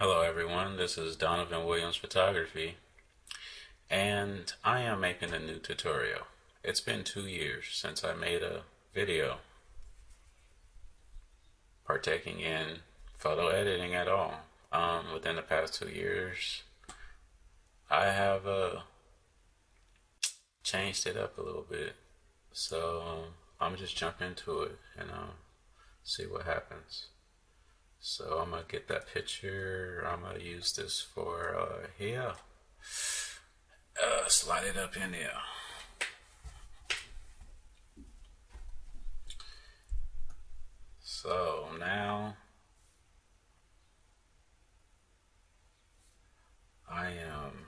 Hello everyone, this is Donovan Williams Photography, and I am making a new tutorial. It's been 2 years since I made a video partaking in photo editing at all. Within the past 2 years, I have changed it up a little bit. So I'm just jump into it and see what happens. So I'm gonna get that picture. I'm gonna use this for here. Slide it up in there. So now I am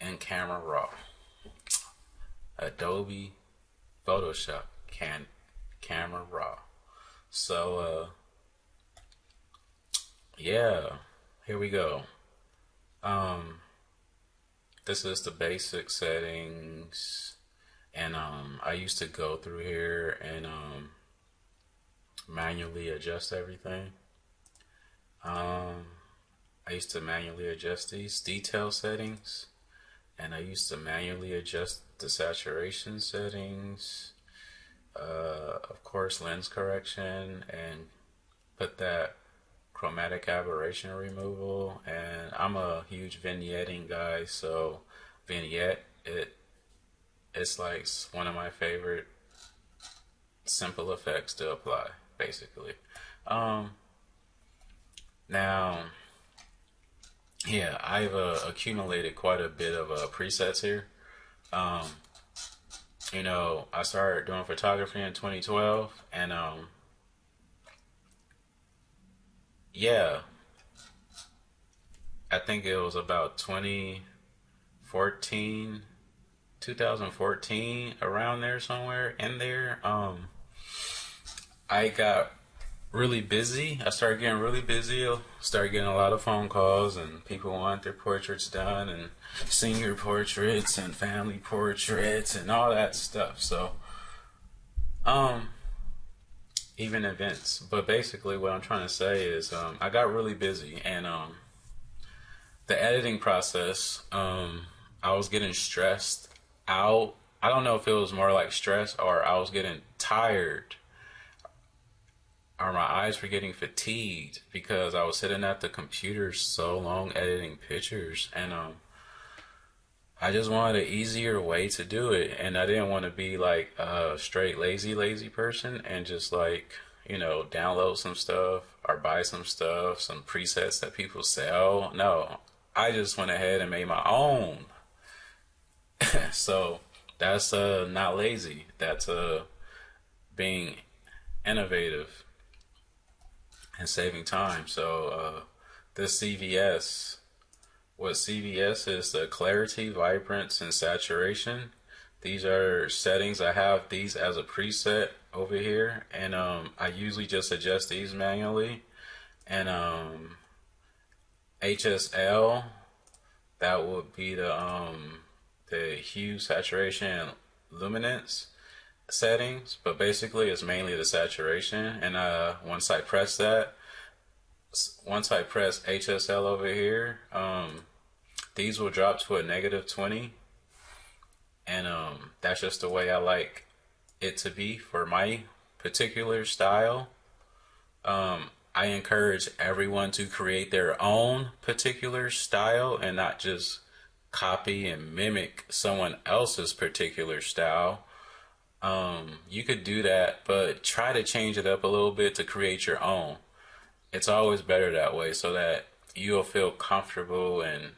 in Camera Raw, Adobe Photoshop Camera Raw. So yeah, here we go. This is the basic settings, and I used to go through here and manually adjust everything. I used to manually adjust these detail settings, and I used to manually adjust the saturation settings, of course lens correction, and put that chromatic aberration removal. And I'm a huge vignetting guy, so vignette it's like one of my favorite simple effects to apply, basically. Now, yeah, I've accumulated quite a bit of presets here. I started doing photography in 2012, and yeah, I think it was about 2014, 2014, around there, somewhere in there. I got really busy. I started getting really busy. Started getting a lot of phone calls, and people want their portraits done, and senior portraits, and family portraits, and all that stuff. So, even events. But basically, what I'm trying to say is, I got really busy, and the editing process, I was getting stressed out. I don't know if it was more like stress or I was getting tired, or my eyes were getting fatigued because I was sitting at the computer so long editing pictures. And I just wanted an easier way to do it, and I didn't want to be like a straight lazy person and just like, download some stuff or buy some stuff, some presets that people sell. No, I just went ahead and made my own. So that's not lazy. That's being innovative and saving time. So this CVS, what CVS is, the clarity, vibrance, and saturation. These are settings. I have these as a preset over here, and I usually just adjust these manually. And HSL, that would be the hue, saturation, and luminance settings, but basically it's mainly the saturation. And once I press HSL over here, these will drop to a -20, and that's just the way I like it to be for my particular style. I encourage everyone to create their own particular style and not just copy and mimic someone else's particular style. You could do that, but try to change it up a little bit to create your own. It's always better that way, so that you'll feel comfortable and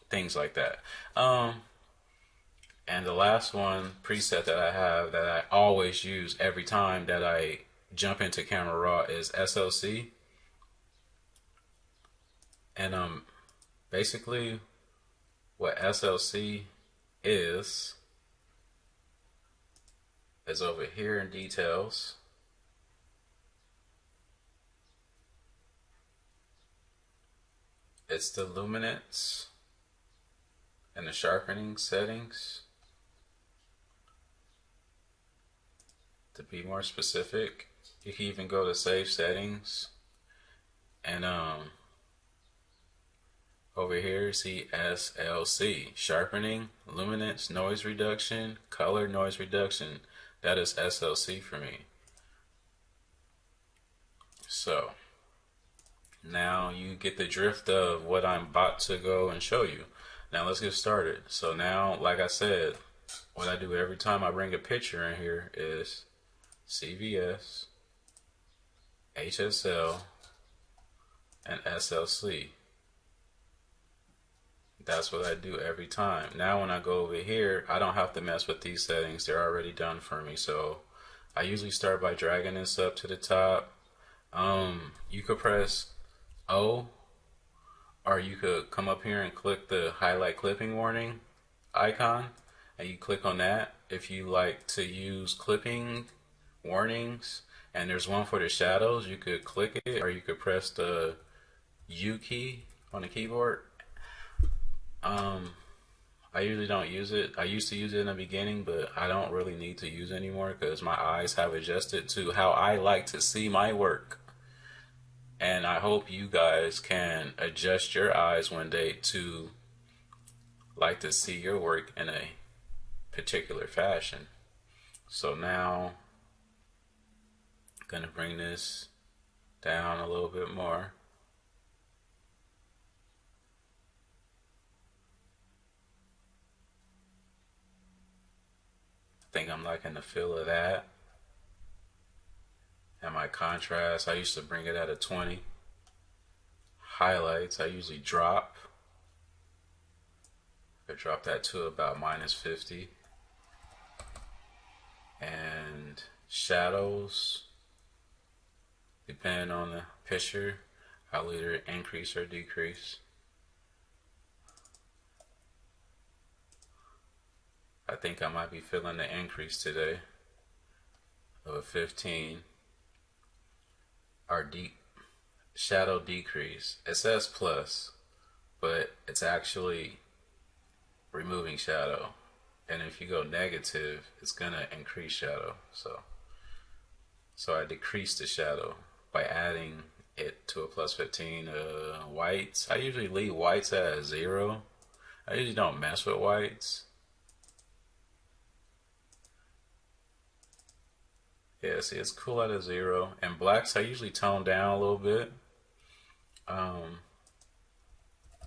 things like that. And the last one preset that I have that I always use every time that I jump into Camera Raw is SLC. And basically what SLC is over here in details. It's the luminance and the sharpening settings. To be more specific, you can even go to save settings, and Over here, see SLC, sharpening, luminance, noise reduction, color noise reduction. That is SLC for me. So now you get the drift of what I'm about to go and show you. Now let's get started. So now, like I said, what I do every time I bring a picture in here is CVS, HSL, and SLC. That's what I do every time. Now when I go over here, I don't have to mess with these settings. They're already done for me. So I usually start by dragging this up to the top. You could press O, or you could come up here and click the highlight clipping warning icon, and you click on that if you like to use clipping warnings. And there's one for the shadows. You could click it, or you could press the U key on the keyboard. I usually don't use it. I used to use it in the beginning, but I don't really need to use it anymore because my eyes have adjusted to how I like to see my work. And I hope you guys can adjust your eyes one day to like to see your work in a particular fashion. So now I'm gonna bring this down a little bit more. I think I'm liking the feel of that. And my contrast, I used to bring it at a 20. Highlights, I usually drop. I drop that to about -50. And shadows, depending on the picture, I'll either increase or decrease. I think I might be feeling the increase today of a 15. Our deep shadow decrease. It says plus, but it's actually removing shadow. And if you go negative, it's gonna increase shadow. So I decrease the shadow by adding it to a +15. Whites, I usually leave whites at a 0. I usually don't mess with whites. Yeah, see, it's cool at a 0. And blacks, I usually tone down a little bit.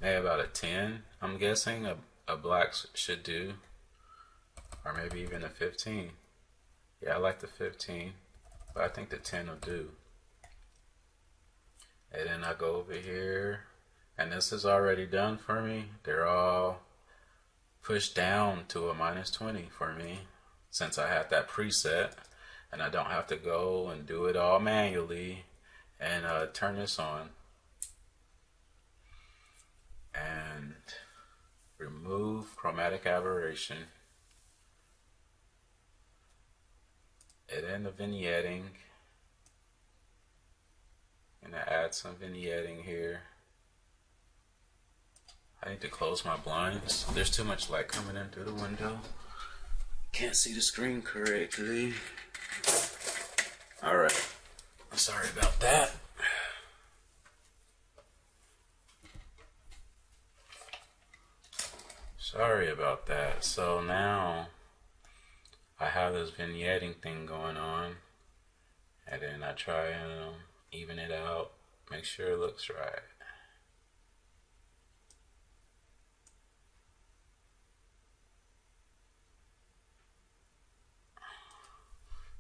Maybe about a 10, I'm guessing a blacks should do. Or maybe even a 15. Yeah, I like the 15, but I think the 10 will do. And then I go over here, and this is already done for me. They're all pushed down to a -20 for me, since I have that preset. And I don't have to go and do it all manually and turn this on and remove chromatic aberration, and then the vignetting, and I add some vignetting here. I need to close my blinds. There's too much light coming in through the window. Can't see the screen correctly. Alright, sorry about that. Sorry about that. So now I have this vignetting thing going on, and then I try and even it out, make sure it looks right.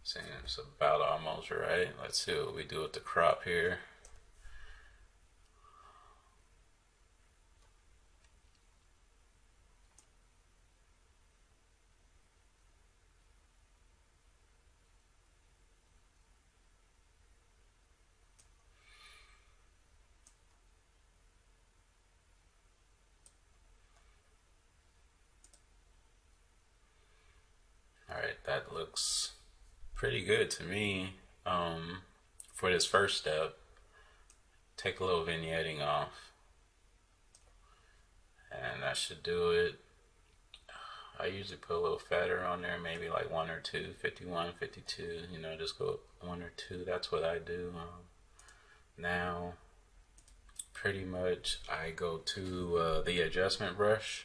Seems about almost right. Let's see what we do with the crop here. Alright, that looks pretty good to me. For this first step, take a little vignetting off, and that should do it. I usually put a little fatter on there, maybe like 1 or 2, 51, 52, you know, just go 1 or 2. That's what I do. Now pretty much I go to the adjustment brush.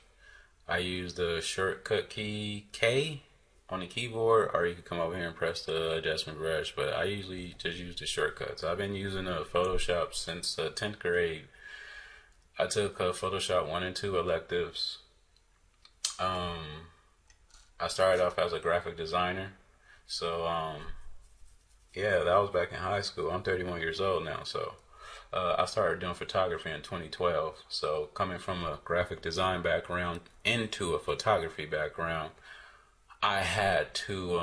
I use the shortcut key K on the keyboard, or you can come over here and press the adjustment brush, but I usually just use the shortcuts. I've been using Photoshop since 10th grade. I took Photoshop 1 and 2 electives. I started off as a graphic designer. So, yeah, that was back in high school. I'm 31 years old now, so I started doing photography in 2012. So, coming from a graphic design background into a photography background, I had to,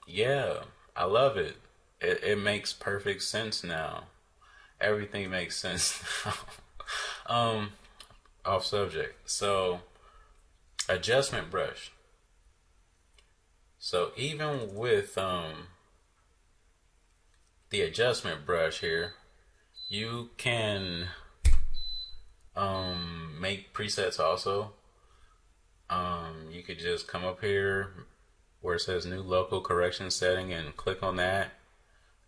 yeah, I love it. It makes perfect sense now. Everything makes sense now. um, Off subject. So, adjustment brush. So even with the adjustment brush here, you can make presets also. You could just come up here where it says new local correction setting and click on that.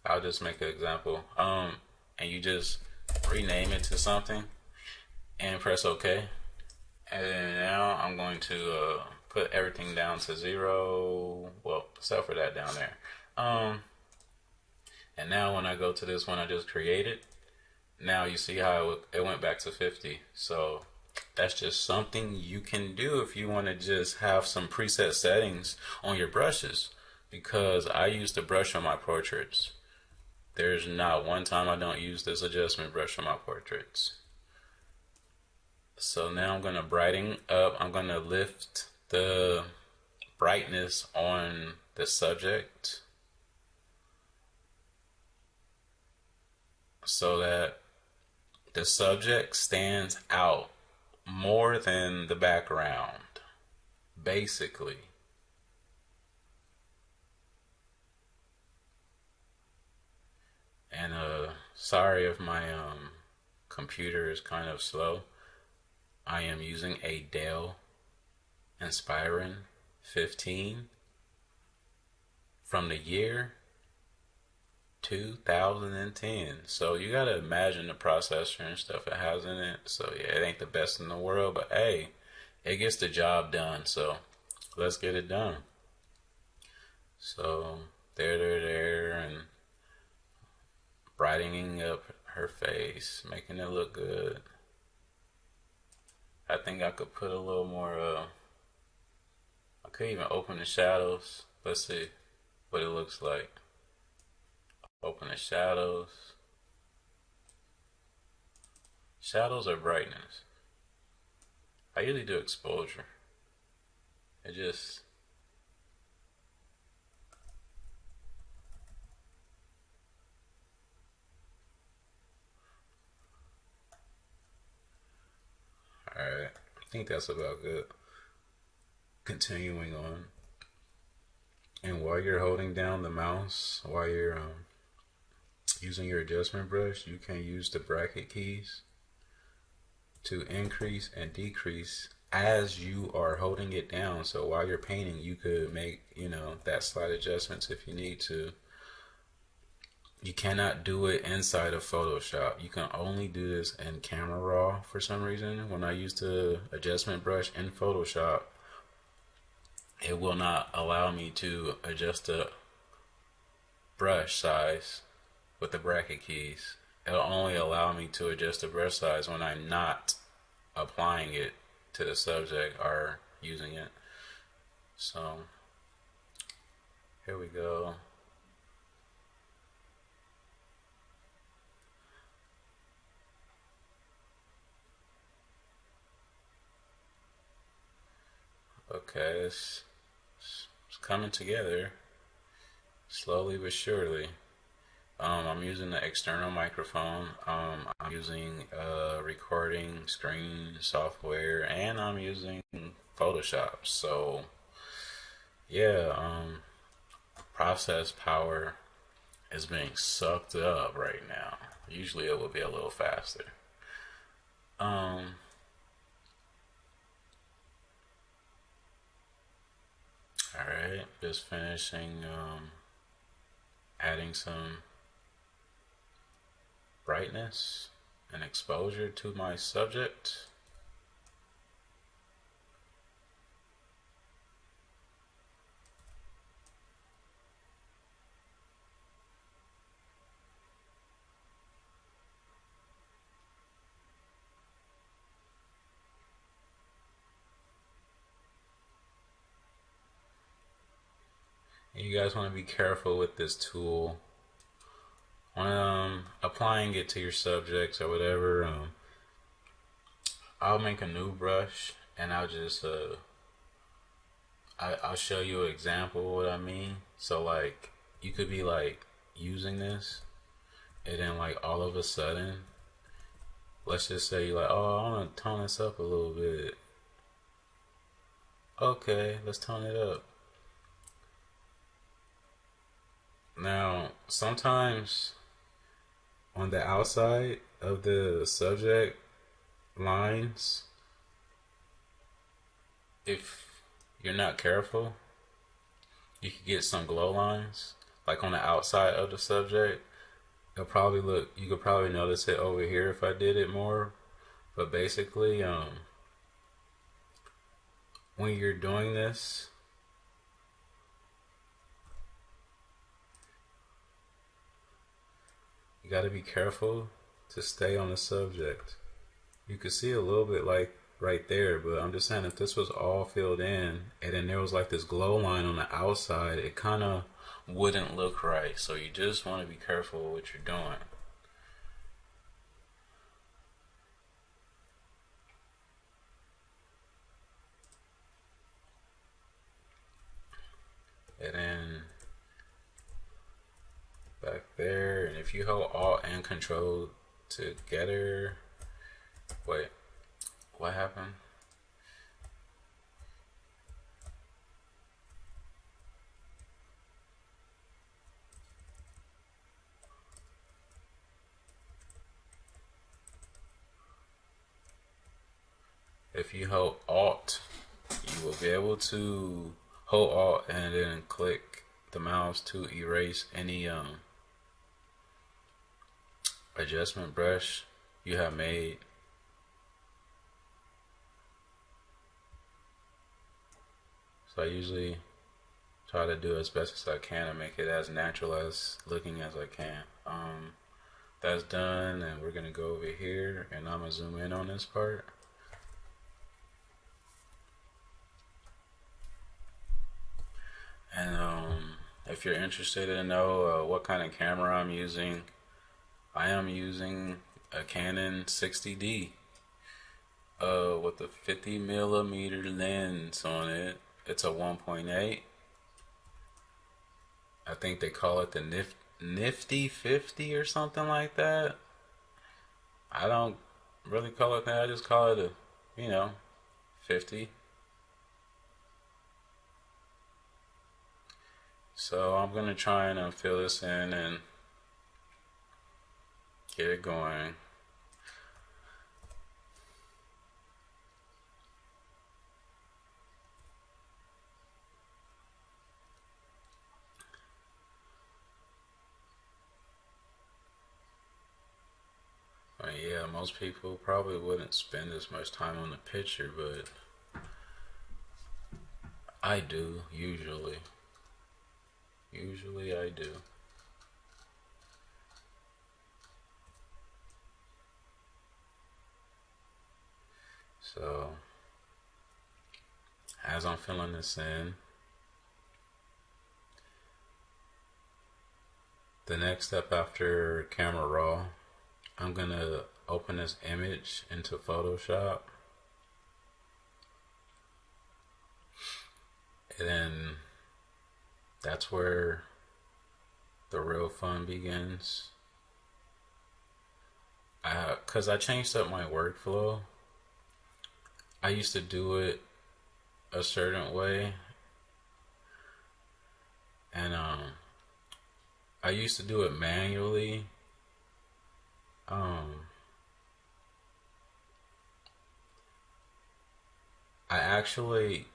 I'll just make an example. And you just rename it to something and press OK. And now I'm going to put everything down to 0. Well, except for that down there. And now when I go to this one I just created, now you see how it went back to 50. So that's just something you can do if you want to just have some preset settings on your brushes, because I use the brush on my portraits. There's not one time I don't use this adjustment brush on my portraits. So now I'm going to brighten up. I'm going to lift the brightness on the subject so that the subject stands out more than the background, basically. And sorry if my computer is kind of slow. I am using a Dell Inspiron 15 from the year 2010. So you gotta imagine the processor and stuff it has in it. So yeah, it ain't the best in the world, but hey, it gets the job done. So let's get it done. So there, and brightening up her face, making it look good. I think I could put a little more, I could even open the shadows. Let's see what it looks like. Open the shadows. Shadows or brightness? I usually do exposure. It just... Alright, I think that's about good. Continuing on. And while you're holding down the mouse, while you're using your adjustment brush, you can use the bracket keys to increase and decrease as you are holding it down. So while you're painting, you could make, that slight adjustments if you need to. You cannot do it inside of Photoshop. You can only do this in Camera Raw for some reason. When I use the adjustment brush in Photoshop, it will not allow me to adjust the brush size with the bracket keys. It'll only allow me to adjust the brush size when I'm not applying it to the subject or using it. So here we go. Okay, it's coming together slowly but surely. I'm using the external microphone. I'm using recording screen software, and I'm using Photoshop. So yeah, process power is being sucked up right now. Usually it would be a little faster. Alright, just finishing adding some brightness an exposure to my subject. You guys want to be careful with this tool when applying it to your subjects or whatever. I'll make a new brush and I'll just I'll show you an example of what I mean. So like you could be like using this and then like all of a sudden, let's just say you're like, oh, I want to tone this up a little bit. Okay, let's tone it up. Now, sometimes on the outside of the subject lines, if you're not careful, you could get some glow lines, like on the outside of the subject. It'll probably look, you could probably notice it over here if I did it more. But basically, when you're doing this, you got to be careful to stay on the subject. You could see a little bit like right there, but I'm just saying if this was all filled in and then there was like this glow line on the outside, it kind of wouldn't look right. So you just want to be careful what you're doing. And then back there, and if you hold Alt and Control together, wait, what happened? If you hold Alt, you will be able to hold Alt and then click the mouse to erase any adjustment brush you have made. So I usually try to do as best as I can to make it as natural as looking as I can. That's done, and we're gonna go over here and I'm gonna zoom in on this part. And if you're interested to know what kind of camera I'm using, I am using a Canon 60D with a 50mm lens on it. It's a 1.8. I think they call it the Nifty 50 or something like that. I don't really call it that. I just call it a, 50. So I'm gonna try and fill this in and get it going. Yeah, most people probably wouldn't spend as much time on the picture, but I do usually. Usually I do. So, as I'm filling this in, the next step after Camera Raw, I'm gonna open this image into Photoshop. And then that's where the real fun begins. Cause I changed up my workflow. I used to do it a certain way, and I used to do it manually. I actually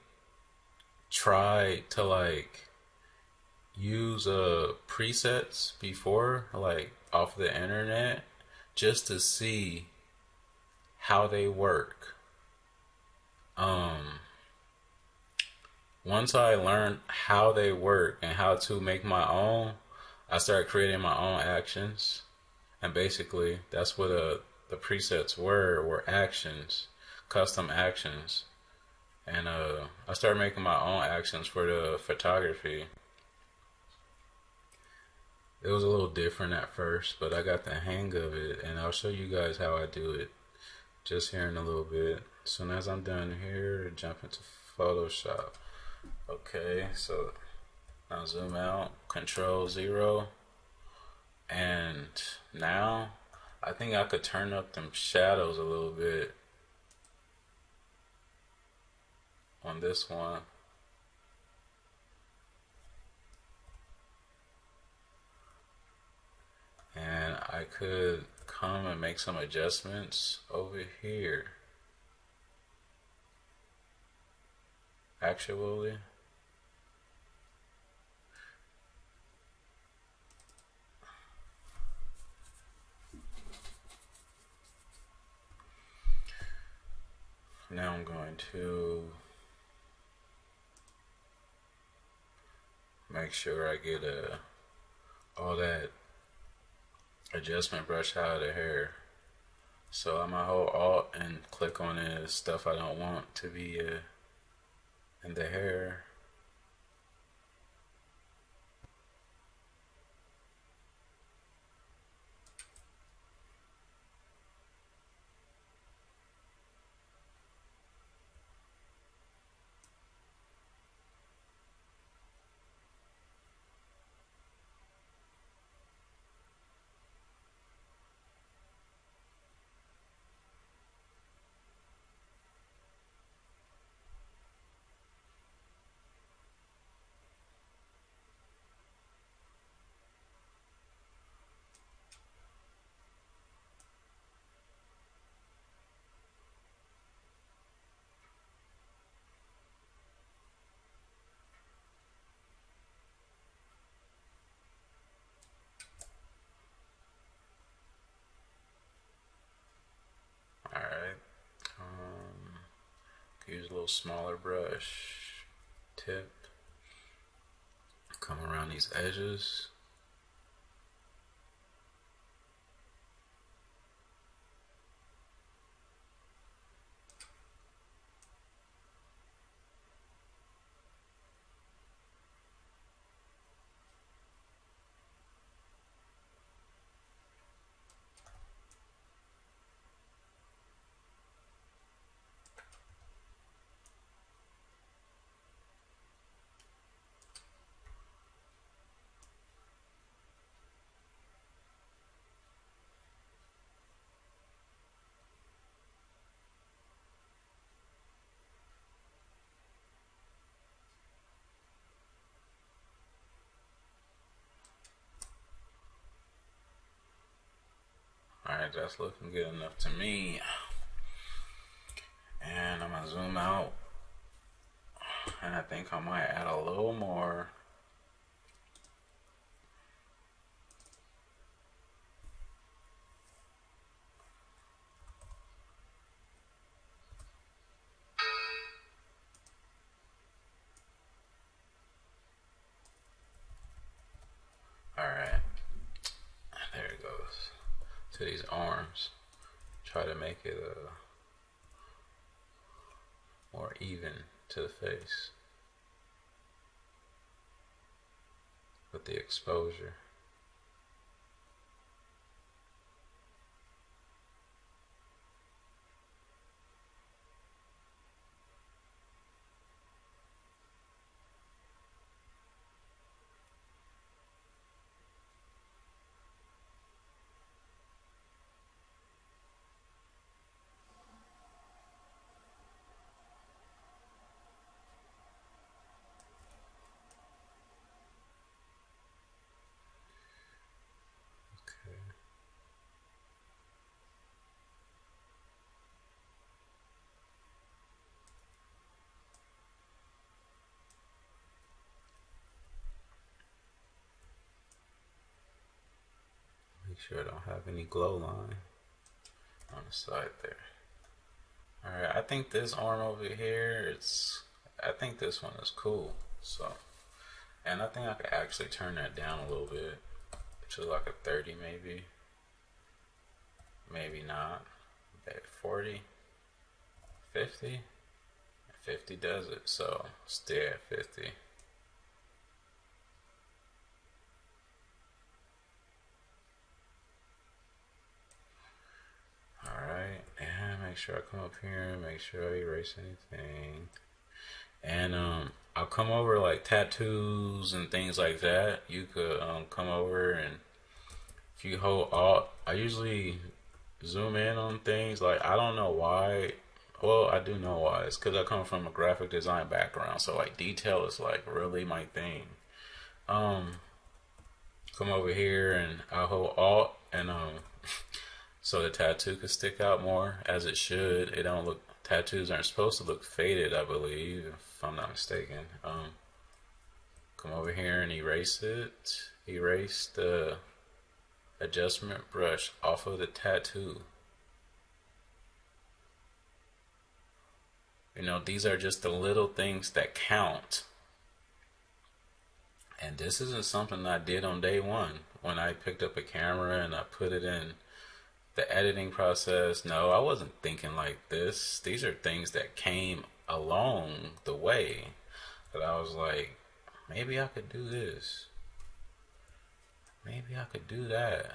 tried to like use presets before, like off the internet, just to see how they work. Um, Once I learned how they work and how to make my own, I started creating my own actions. And basically, that's what the presets were actions, custom actions. And I started making my own actions for the photography. It was a little different at first, but I got the hang of it, and I'll show you guys how I do it just here in a little bit. As soon as I'm done here, jump into Photoshop. Okay, so now zoom out, Control 0, and now I think I could turn up them shadows a little bit on this one. And I could come and make some adjustments over here. Actually, now I'm going to make sure I get all that adjustment brush out of the hair. So I'm gonna hold Alt and click on the stuff I don't want to be in the hair. Alright. Use a little smaller brush tip. Come around these edges. Alright, that's looking good enough to me. And I'm gonna zoom out. And I think I might add a little more. Alright. There it goes. To these arms. Try to make it more even to the face with the exposure. Make sure I don't have any glow line on the side there. Alright, I think this arm over here, I think this one is cool. So, and I think I could actually turn that down a little bit to like a 30 maybe. Maybe not. At 40, 50. 50 does it, so stay at 50. Alright, and make sure I come up here and make sure I erase anything. And I'll come over like tattoos and things like that. You could come over, and if you hold Alt, I usually zoom in on things. Like, I don't know why. Well, I do know why. It's because I come from a graphic design background, so like detail is like really my thing. Come over here and I'll hold Alt, and so the tattoo could stick out more, as it should. It don't look, tattoos aren't supposed to look faded, I believe, if I'm not mistaken. Come over here and erase it. Erase the adjustment brush off of the tattoo. You know, these are just the little things that count. And this isn't something I did on day one when I picked up a camera and I put it in the editing process. No, I wasn't thinking like this. These are things that came along the way that I was like, maybe I could do this. Maybe I could do that.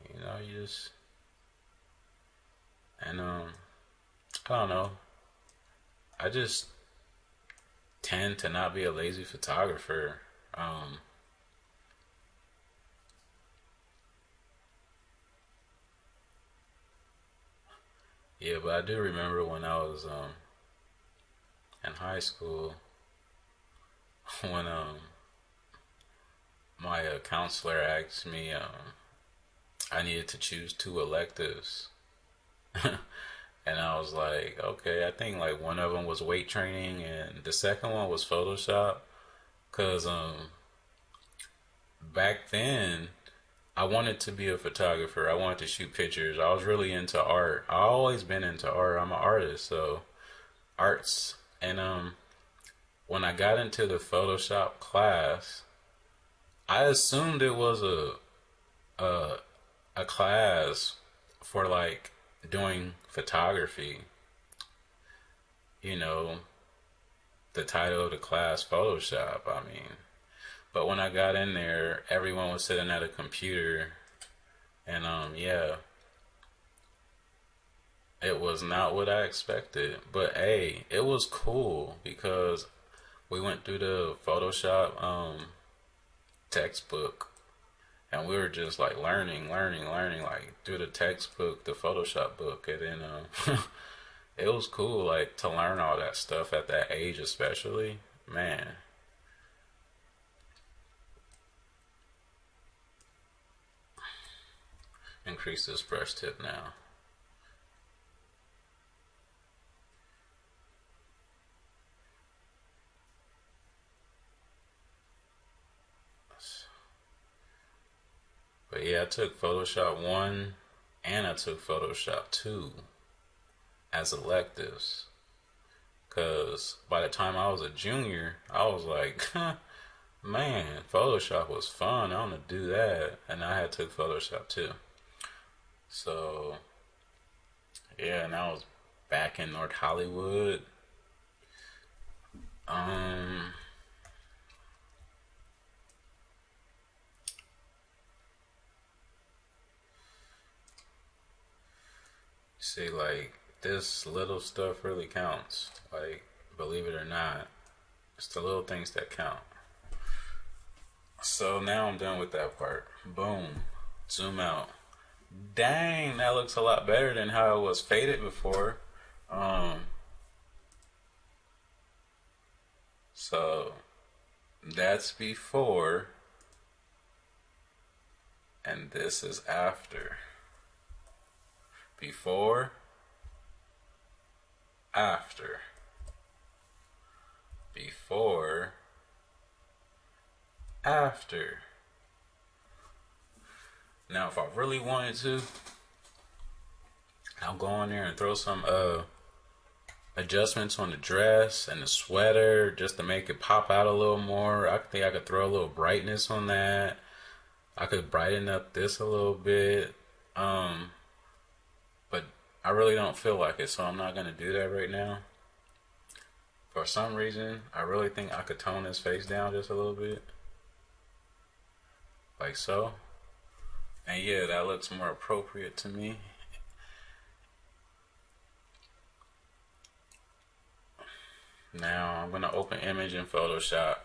You know, you just, and I don't know. I just tend to not be a lazy photographer. Yeah, but I do remember when I was in high school, when my counselor asked me, I needed to choose 2 electives. And I was like, okay, I think like one of them was weight training and the second one was Photoshop. Cause back then I wanted to be a photographer. I wanted to shoot pictures. I was really into art. I always been into art. I'm an artist, so arts. And when I got into the Photoshop class, I assumed it was a class for like doing photography. You know, the title of the class, Photoshop. I mean, but when I got in there, everyone was sitting at a computer, and yeah, it was not what I expected. But hey, it was cool because we went through the Photoshop textbook, and we were just like learning, like through the textbook, the Photoshop book, and then it was cool, like to learn all that stuff at that age, especially. Man, increase this brush tip now. But yeah, I took Photoshop 1 and I took Photoshop 2 as electives. Because by the time I was a junior, I was like, man, Photoshop was fun. I want to do that. And I had took Photoshop 2. So, yeah, and I was back in North Hollywood. Um, See, like, this little stuff really counts. Like, believe it or not, it's the little things that count. So now I'm done with that part. Boom. Zoom out. Dang, that looks a lot better than how it was faded before. Um, so that's before, and this is after. Before, after. before, after. Now, if I really wanted to, I'll go in there and throw some adjustments on the dress and the sweater just to make it pop out a little more. I think I could throw a little brightness on that. I could brighten up this a little bit. But I really don't feel like it, so I'm not gonna do that right now. For some reason, I really think I could tone his face down just a little bit. Like so. And yeah, that looks more appropriate to me. Now I'm gonna open image in Photoshop.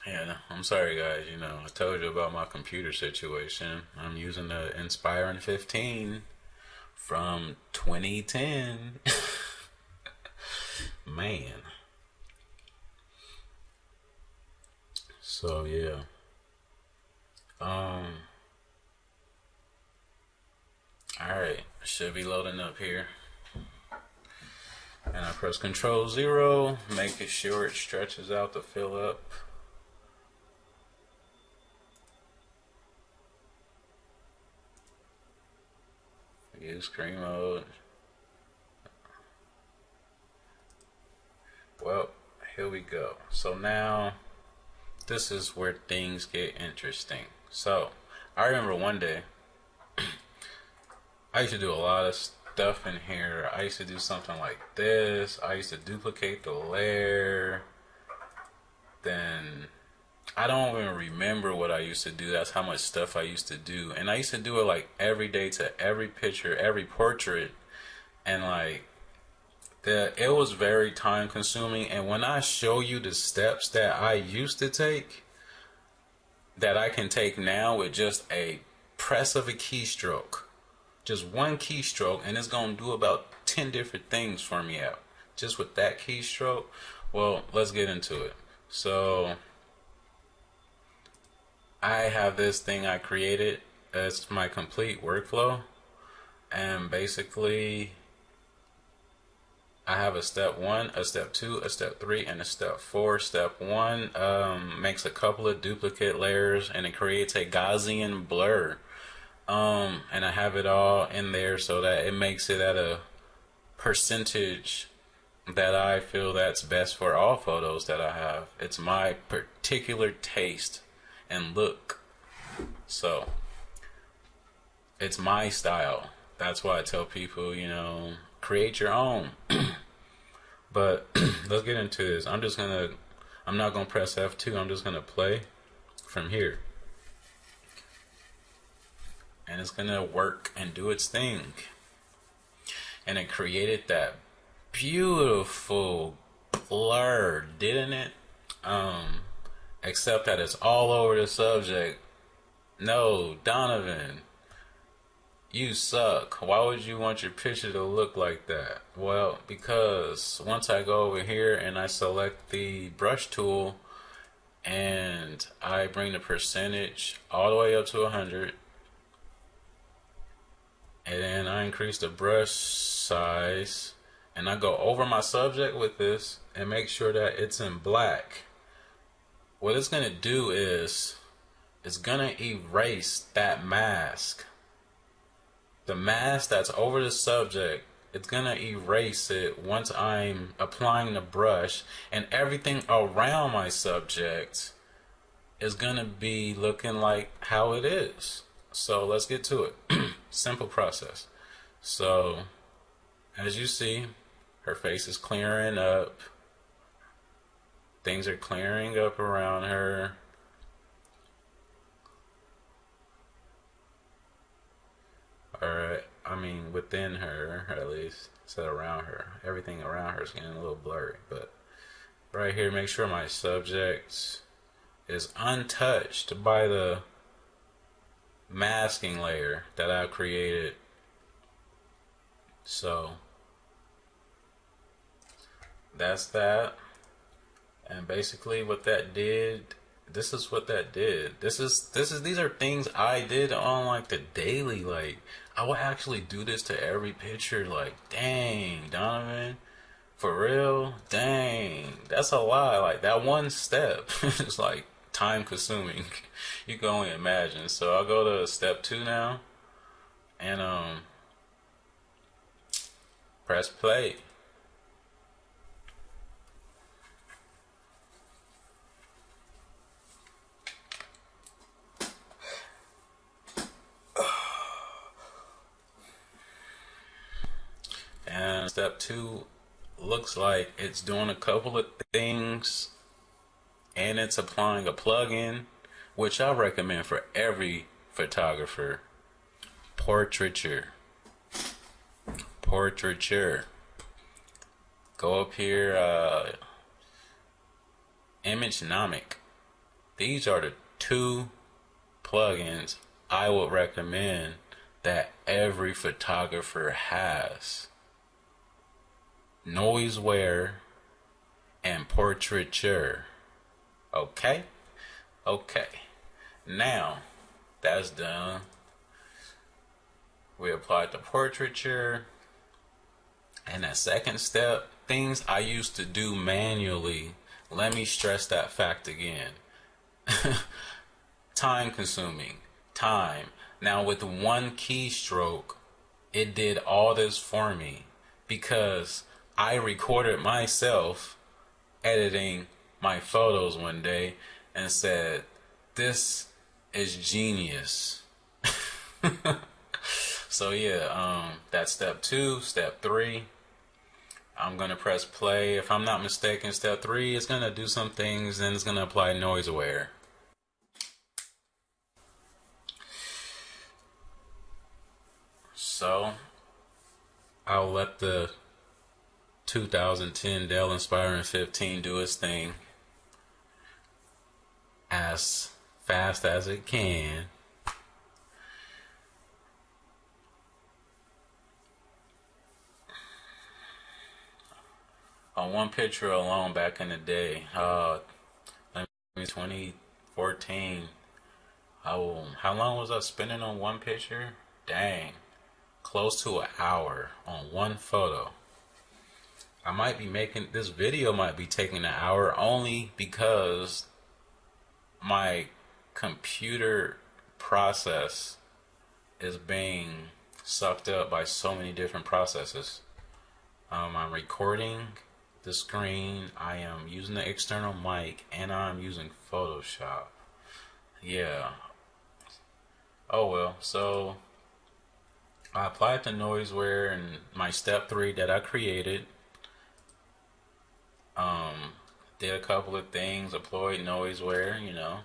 Yeah, I'm sorry guys, I told you about my computer situation. I'm using the Inspiron 15 from 2010. Man. So yeah. Alright, should be loading up here. And I press Control 0, making sure it stretches out to fill up. Use screen mode. Well, here we go. So now, this is where things get interesting. So, I remember one day, I used to do a lot of stuff in here. I used to do something like this. I used to duplicate the layer. Then I don't even remember what I used to do. That's how much stuff I used to do. And I used to do it like every day to every picture, every portrait. And like, it was very time consuming. And when I show you the steps that I used to take, that I can take now with just a press of a keystroke, just one keystroke, and it's going to do about 10 different things for me out just with that keystroke. Well, let's get into it. So I have this thing I created. It's my complete workflow. And basically, I have a step 1, a step 2, a step 3, and a step 4. Step 1 makes a couple of duplicate layers and it creates a Gaussian blur. And I have it all in there so that it makes it at a percentage that I feel that's best for all photos that I have. It's my particular taste and look. So it's my style. That's why I tell people, create your own. But let's get into this. I'm not gonna press F2. I'm just gonna play from here. And it's gonna work and do its thing. And it created that beautiful blur, didn't it? Except that it's all over the subject. No, Donovan, you suck. Why would you want your picture to look like that? Well, because once I go over here and I select the brush tool and I bring the percentage all the way up to 100, and then I increase the brush size and I go over my subject with this and make sure that it's in black, what it's going to do is it's going to erase that mask. The mask that's over the subject, it's going to erase it once I'm applying the brush, and everything around my subject is going to be looking like how it is. So let's get to it. Simple process. So as you see, her face is clearing up. Things are clearing up around her. Alright, I mean within her at least, instead of around her. Everything around her is getting a little blurry, but right here, make sure my subject is untouched by the masking layer that I created. So that's that. And basically what that did, this is what that did. These are things I did on like the daily. Like I would actually do this to every picture. Like, dang, Donovan, for real? Dang, that's a lot. Like that one step is like time consuming. You can only imagine. So I'll go to step 2 now and press play. And step 2 looks like it's doing a couple of things and it's applying a plugin, which I recommend for every photographer. Portraiture. Go up here, Imagenomic. These are the 2 plugins I would recommend that every photographer has. Noiseware and Portraiture. Okay? Now, that's done. We applied the Portraiture. And that second step, things I used to do manually. Let me stress that fact again. Time consuming. Time. Now with one keystroke, it did all this for me because I recorded myself editing my photos one day and said, this is genius. So yeah, that's step 2. Step 3, I'm gonna press play. If I'm not mistaken, step 3 is gonna do some things and it's gonna apply Noiseware. So I'll let the 2010 Dell Inspiron 15 do its thing as fast as it can. On one picture alone back in the day, 2014, how long was I spending on one picture? Dang, close to an hour on one photo. I might be making, this video might be taking an hour only because my computer process is being sucked up by so many different processes. I'm recording the screen, I am using the external mic, and I'm using Photoshop. Yeah. Oh well, so I applied the Noiseware and my step 3 that I created. Did a couple of things, employed Noiseware, you know.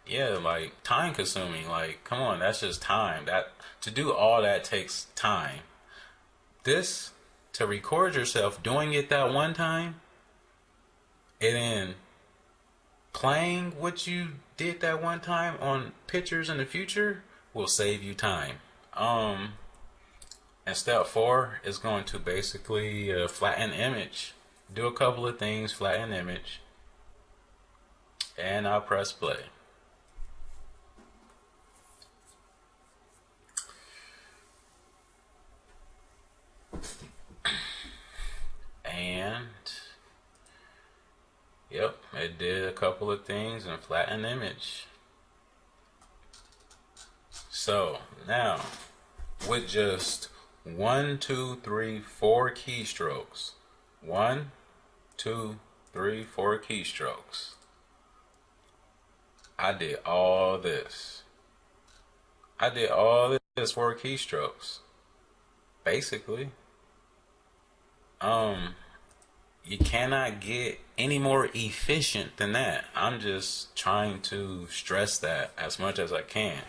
Yeah, like time consuming, like come on, that's just time. That to do all that takes time. This, to record yourself doing it that one time and then playing what you did that one time on pictures in the future will save you time. And step 4 is going to basically flatten image. Do a couple of things, flatten image, and I'll press play. And yep, it did a couple of things and flatten image. So now with just 1, 2, 3, 4 keystrokes, 1, 2, 3, 4 keystrokes, I did all this. I did all this 4 keystrokes. Basically, you cannot get any more efficient than that. I'm just trying to stress that as much as I can.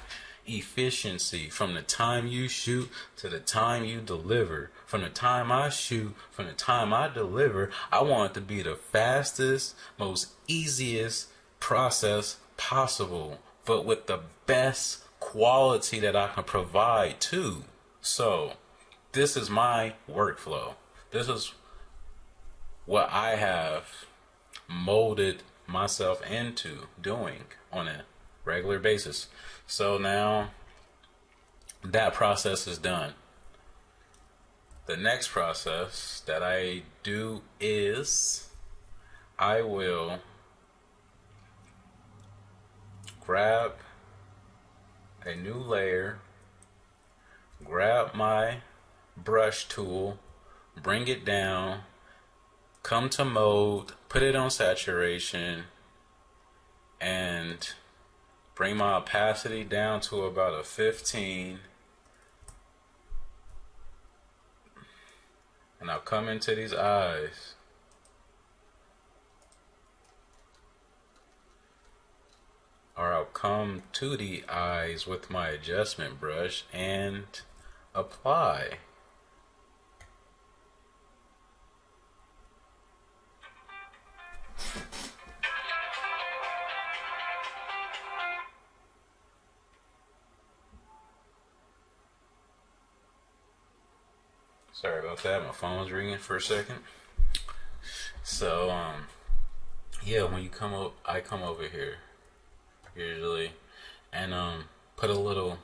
Efficiency, from the time you shoot to the time you deliver. From the time I shoot, from the time I deliver, I want it to be the fastest, most easiest process possible, but with the best quality that I can provide too. So this is my workflow. This is what I have molded myself into doing on a regular basis. So now that process is done. The next process that I do is I will grab a new layer, grab my brush tool, bring it down, come to mode, put it on saturation, and bring my opacity down to about a 15. And I'll come into these eyes. Or I'll come to the eyes with my adjustment brush and apply. Sorry about that, my phone was ringing for a second. So, yeah, when you come up, I come over here, usually, and, put a little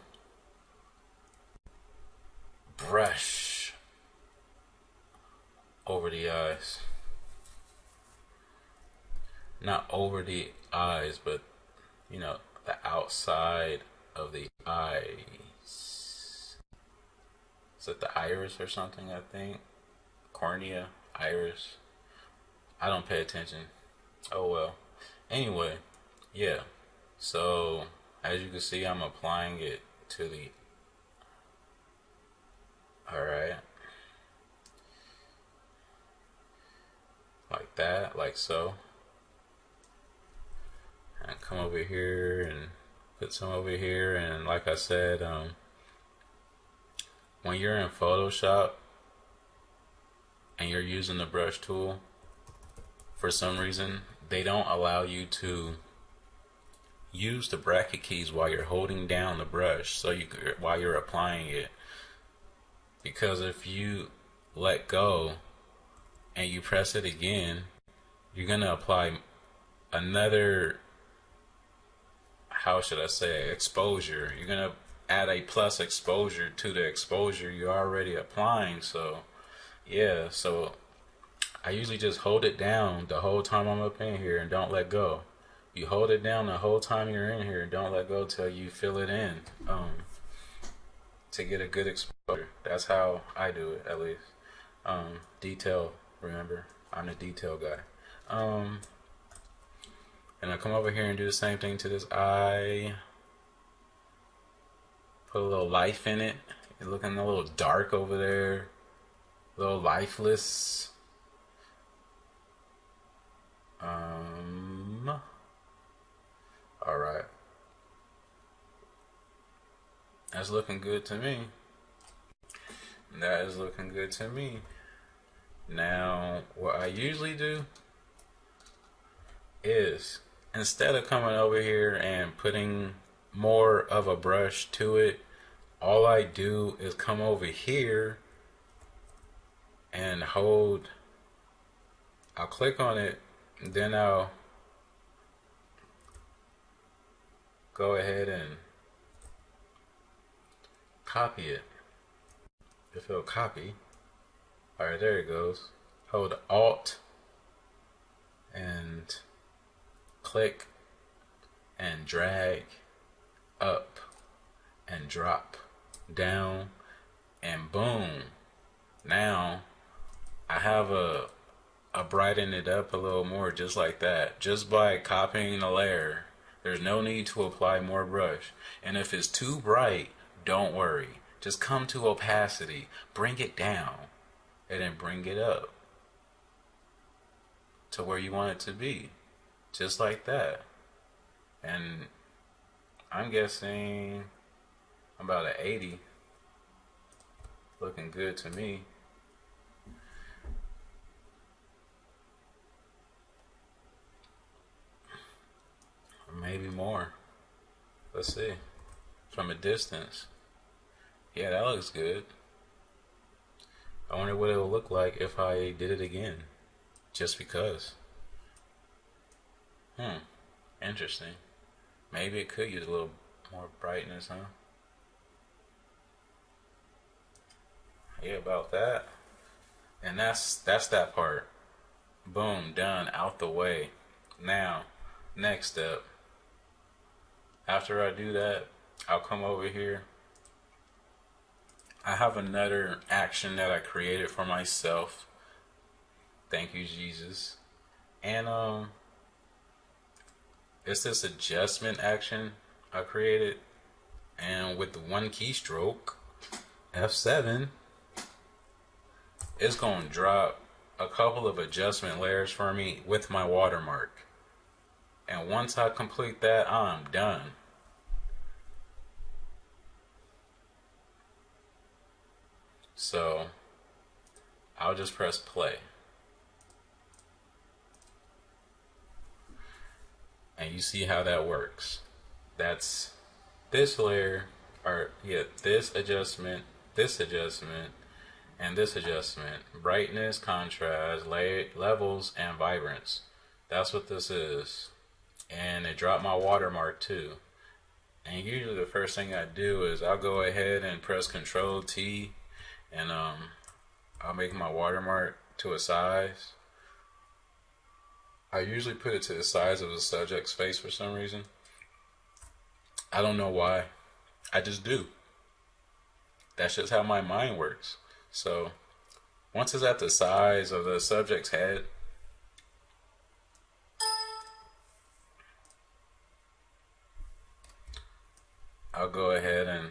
brush over the eyes. Not over the eyes, but, you know, the outside of the eyes. Is it the iris or something, I think? Cornea, iris. I don't pay attention. Oh well. Anyway, yeah. So, as you can see, I'm applying it to the... Alright. Like that, like so. And come over here and put some over here, and like I said, when you're in Photoshop and you're using the brush tool, for some reason they don't allow you to use the bracket keys while you're holding down the brush, so while you're applying it, because if you let go and you press it again, you're gonna apply another, how should I say, exposure. You're gonna add a plus exposure to the exposure you're already applying. So yeah, so I usually just hold it down the whole time I'm up in here and don't let go. You hold it down the whole time you're in here and don't let go till you fill it in, to get a good exposure. That's how I do it, at least. Detail, remember, I'm the detail guy. And I come over here and do the same thing to this eye. Put a little life in it. It's looking a little dark over there. A little lifeless. Alright. That's looking good to me. That is looking good to me. Now, what I usually do is, instead of coming over here and putting more of a brush to it, all I do is come over here and hold, I'll click on it, and then I'll go ahead and copy it. If it'll copy. Alright, there it goes. Hold Alt and click and drag up and drop down, and boom. Now I have a brighten it up a little more, just like that, just by copying the layer. There's no need to apply more brush. And if it's too bright, don't worry. Just come to opacity, bring it down, and then bring it up to where you want it to be, just like that. And I'm guessing about an 80, looking good to me. Or maybe more. from a distance. Yeah, that looks good. I wonder what it will look like if I did it again. Just because. Interesting. Maybe it could use a little more brightness, huh? Yeah, about that. And that's that part. Boom, done, out the way. Now, next step. After I do that, I'll come over here. I have another action that I created for myself. Thank you, Jesus. And it's this adjustment action I created. And with the one keystroke, F7, it's going to drop a couple of adjustment layers for me with my watermark. And once I complete that, I'm done. So I'll just press play. And you see how that works. That's this layer, or yeah, this adjustment, and this adjustment. Brightness, contrast, levels, and vibrance. That's what this is. And it dropped my watermark too. And usually the first thing I do is I'll go ahead and press Control T, and I'll make my watermark to a size. I usually put it to the size of the subject's face for some reason. I don't know why. I just do. That's just how my mind works. So once it's at the size of the subject's head, I'll go ahead and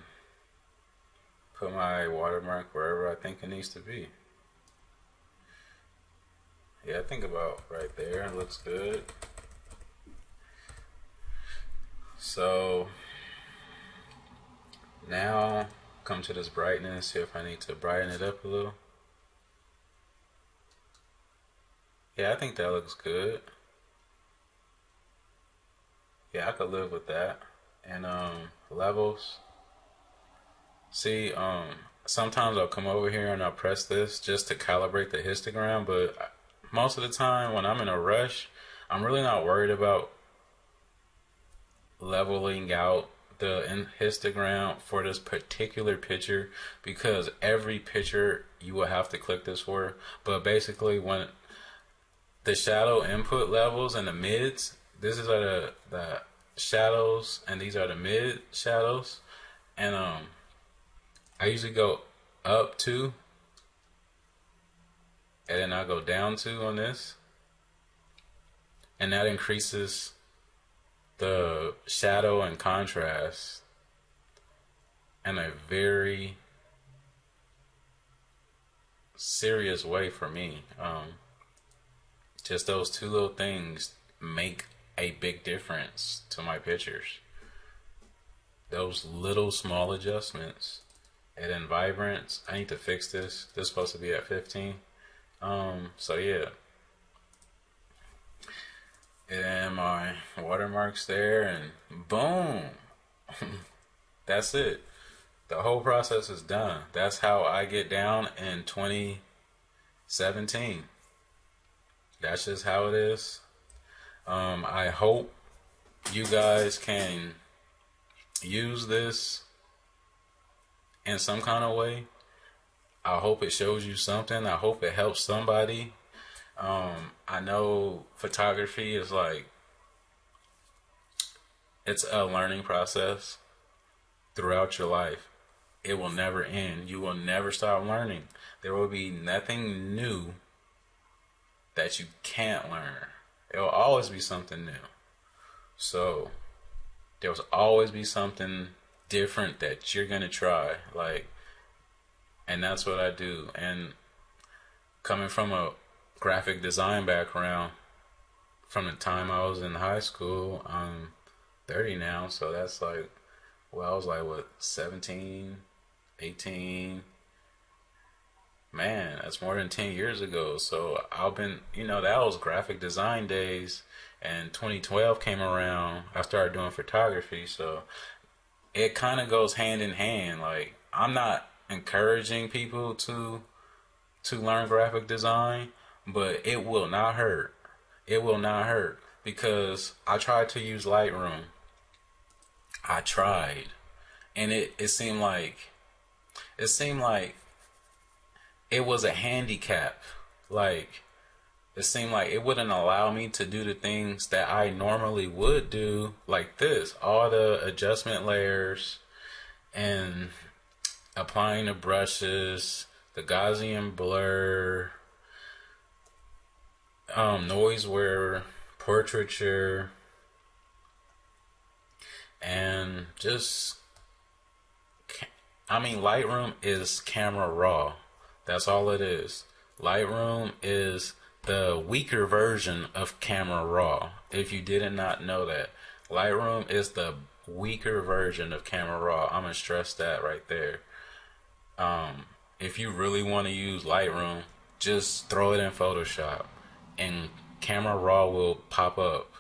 put my watermark wherever I think it needs to be. Yeah, I think about right there. It looks good. So now come to this brightness. See if I need to brighten it up a little. Yeah, I think that looks good. Yeah, I could live with that. And levels. See, sometimes I'll come over here and I'll press this just to calibrate the histogram, but most of the time when I'm in a rush, I'm really not worried about leveling out the histogram for this particular picture, because every picture you will have to click this for. But basically, when the shadow input levels and the mids, this is the shadows and these are the mid shadows, and I usually go up 2 and then I go down 2 on this, and that increases the shadow and contrast in a very serious way for me. Just those 2 little things make a big difference to my pictures. Those little small adjustments. And then vibrance, I need to fix this. This is supposed to be at 15. So yeah. And my watermark's there, and boom. That's it. The whole process is done. That's how I get down in 2017. That's just how it is. I hope you guys can use this in some kind of way. I hope it shows you something. I hope it helps somebody. I know photography is it's a learning process throughout your life. It will never end. You will never stop learning. There will be nothing new that you can't learn. There will always be something new. So there will always be something different that you're gonna try. And that's what I do. And coming from a graphic design background, from the time I was in high school, I'm 30 now, so that's I was 17, 18. Man, that's more than 10 years ago. So I've been, that was graphic design days, and 2012 came around. I started doing photography, so it kind of goes hand in hand. Like, I'm not encouraging people to learn graphic design, but it will not hurt. It will not hurt because I tried to use Lightroom. I tried, and it seemed like it was a handicap. Like, it seemed like it wouldn't allow me to do the things that I normally would do, like this, all the adjustment layers and applying the brushes, the Gaussian blur, noise portraiture, and just, I mean, Lightroom is Camera Raw. That's all it is. Lightroom is the weaker version of Camera Raw. If you did not know that, Lightroom is the weaker version of Camera Raw. I'm gonna stress that right there. If you really want to use Lightroom, just throw it in Photoshop and Camera Raw will pop up.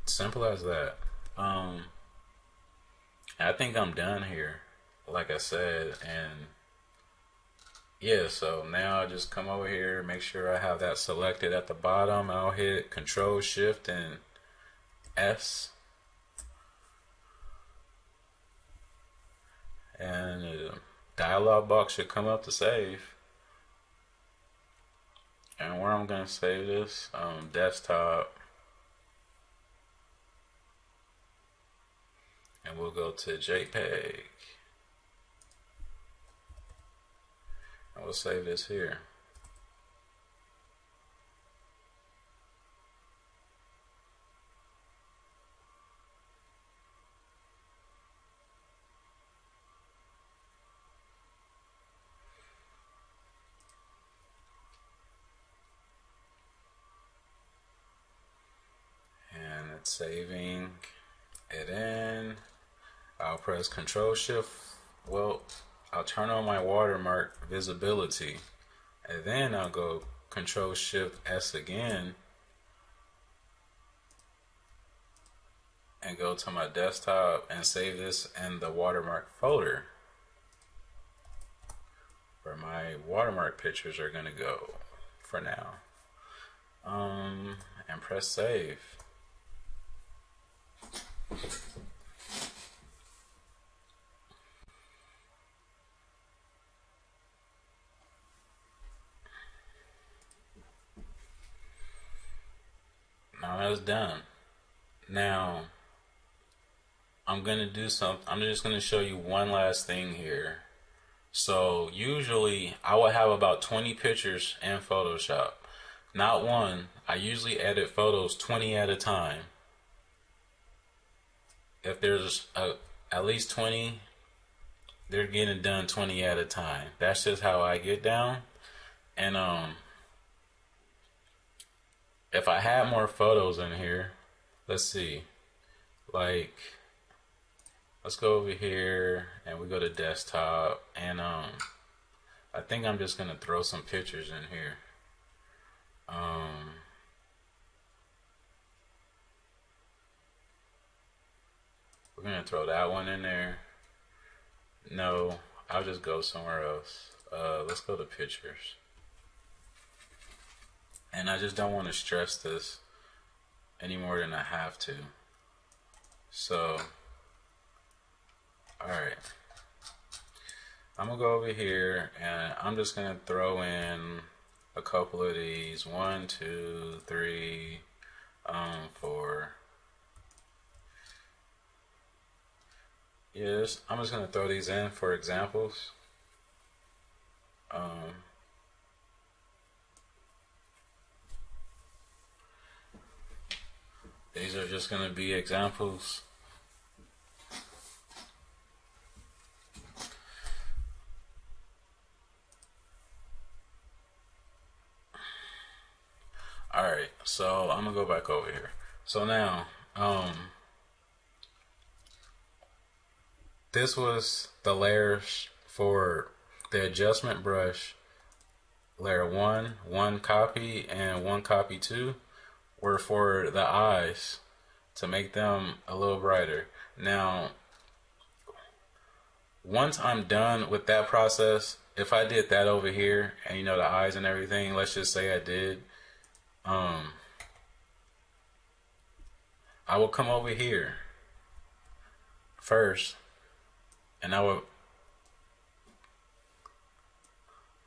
Simple as that. I think I'm done here, like I said, and yeah, so now I just come over here, make sure I have that selected at the bottom. I'll hit Control Shift and S, and the dialog box should come up to save. And where I'm gonna save this, desktop, and we'll go to JPEG, and we'll save this here. And it's saving it in. I'll press Control Shift. Well, I'll turn on my watermark visibility, and then I'll go Control Shift S again and go to my desktop and save this in the watermark folder where my watermark pictures are gonna go for now. And press save. Now that's done. Now I'm gonna do something. I'm just gonna show you one last thing here. So usually I will have about 20 pictures in Photoshop. Not one. I usually edit photos 20 at a time. If there's at least 20, they're getting done 20 at a time. That's just how I get down. And if I had more photos in here, let's see, like, let's go over here and we go to desktop, and I think I'm just gonna throw some pictures in here. We're gonna throw that one in there. No, I'll just go somewhere else. Let's go to pictures. And I just don't want to stress this any more than I have to. So, alright. I'm gonna go over here and I'm just gonna throw in a couple of these. 1, 2, 3, 4. Yes, I'm just gonna throw these in for examples. These are just gonna be examples. Alright, so I'm gonna go back over here. So now, this was the layers for the adjustment brush. Layer 1, 1 copy, and 1 copy 2 were for the eyes to make them a little brighter. Now, once I'm done with that process, if I did that over here and you know the eyes and everything, let's just say I did, I will come over here first and I will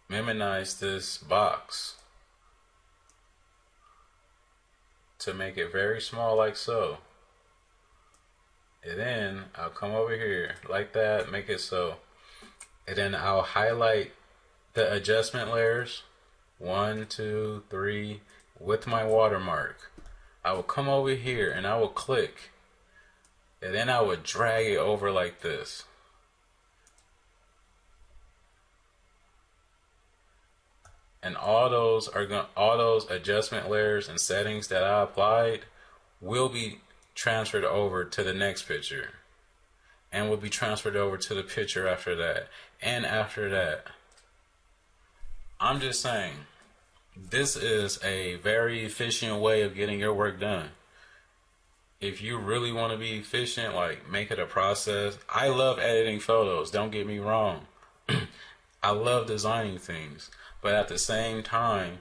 minimize this box to make it very small like so. And then I'll come over here like that, make it so. And then I'll highlight the adjustment layers, 1, 2, 3, with my watermark. I will come over here and I will click, and then I would drag it over like this. And all those adjustment layers and settings that I applied will be transferred over to the next picture, and will be transferred over to the picture after that, and after that. I'm just saying, this is a very efficient way of getting your work done. If you really want to be efficient, like, make it a process. I love editing photos, don't get me wrong. I love designing things, but at the same time,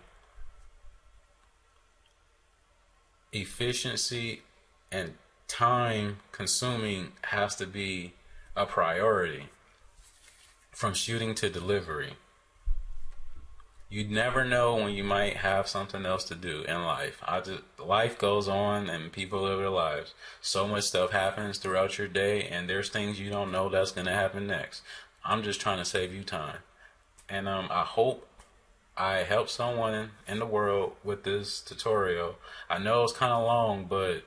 efficiency and time consuming has to be a priority from shooting to delivery. You never know when you might have something else to do in life. Life goes on and people live their lives. So much stuff happens throughout your day, and there's things you don't know that's going to happen next. I'm just trying to save you time. And I hope I help someone in the world with this tutorial. I know it's kind of long, but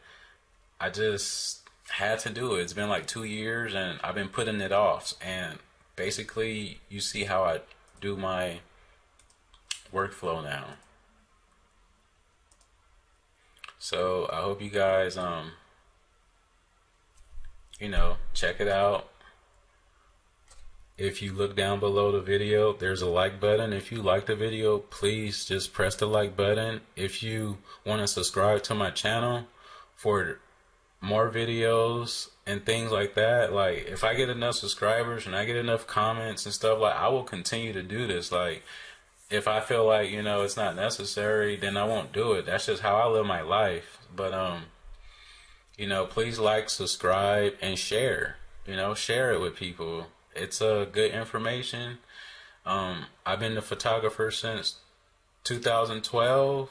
I just had to do it. It's been like 2 years and I've been putting it off. And basically, you see how I do my workflow now. So I hope you guys, check it out. If you look down below the video, there's a like button. If you like the video, please just press the like button. If you want to subscribe to my channel for more videos and things like that, like, if I get enough subscribers and I get enough comments and stuff, like, I will continue to do this. Like, if I feel like, it's not necessary, then I won't do it. That's just how I live my life. But, please like, subscribe, and share. Share it with people. It's good information. I've been a photographer since 2012.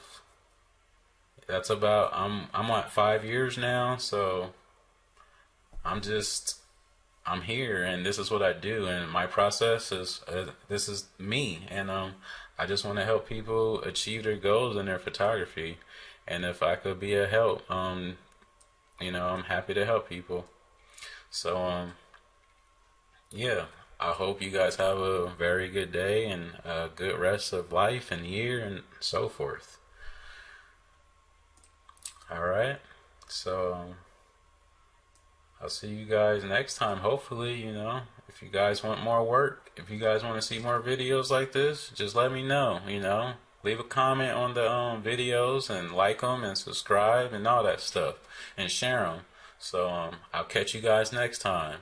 That's about, I'm at 5 years now, so I'm here, and this is what I do, and my process is, this is me, and I just want to help people achieve their goals in their photography, and if I could be a help, I'm happy to help people. So, yeah, I hope you guys have a very good day and a good rest of life and year and so forth. Alright, so I'll see you guys next time. Hopefully, if you guys want more work, if you guys want to see more videos like this, just let me know, Leave a comment on the videos and like them and subscribe and all that stuff and share them. So I'll catch you guys next time.